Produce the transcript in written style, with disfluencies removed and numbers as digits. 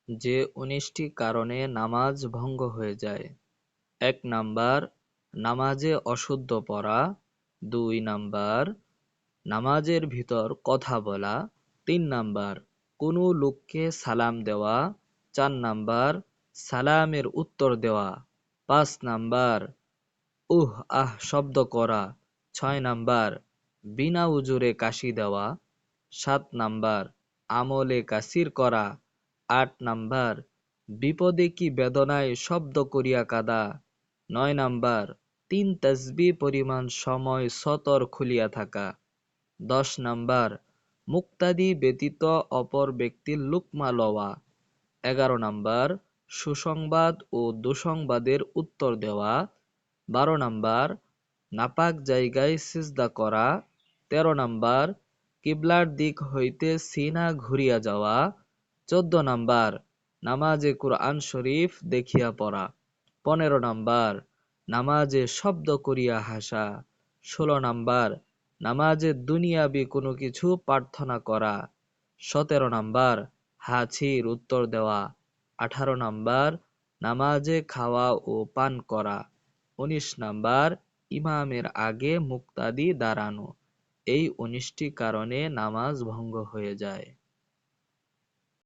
যে ১৯টি কারণে নামাজ ভঙ্গ হয়ে যায়। ১ নাম্বার, নামাজে অশুদ্ধ পড়া। ২ নাম্বার, নামাজের ভিতর কথা বলা। ৩ নাম্বার, কোনো লোককে সালাম দেওয়া। ৪ নাম্বার, সালামের উত্তর দেওয়া। ৫ নাম্বার, উহ আহ শব্দ করা। ৬ নাম্বার, বিনা উজুরে কাশি দেওয়া। ৭ নাম্বার, আমলে কাসির করা। ৮ নাম্বার, বিপদে কি বেদনায় শব্দ করিয়া কাঁদা। ৯ নাম্বার, ৩ তাসবিহ পরিমাণ সময় সতর খুলিয়া থাকা। ১০ নাম্বার, মুক্তাদি ব্যতীত অপর ব্যক্তির লুকমা লওয়া। ১১ নাম্বার, সুসংবাদ ও দুঃসংবাদের উত্তর দেওয়া। ১২ নাম্বার, নাপাক জায়গায় সিজদা করা। ১৩ নাম্বার, কিবলার দিক হইতে সিনা ঘুরিয়া যাওয়া। ১৪ নাম্বার, নামাজে কুরআন শরীফ দেখিয়া পড়া। ১৫ নাম্বার, নামাজে শব্দ করিয়া হাসা। ১৬ নাম্বার, নামাজে দুনিয়াবি কোনো কিছু প্রার্থনা করা। ১৭ নাম্বার, হাঁচির উত্তর দেওয়া। ১৮ নাম্বার, নামাজে খাওয়া ও পান করা। ১৯ নাম্বার, ইমামের আগে মুক্তাদি দাঁড়ানো। এই ১৯টি কারণে নামাজ ভঙ্গ হয়ে যায়।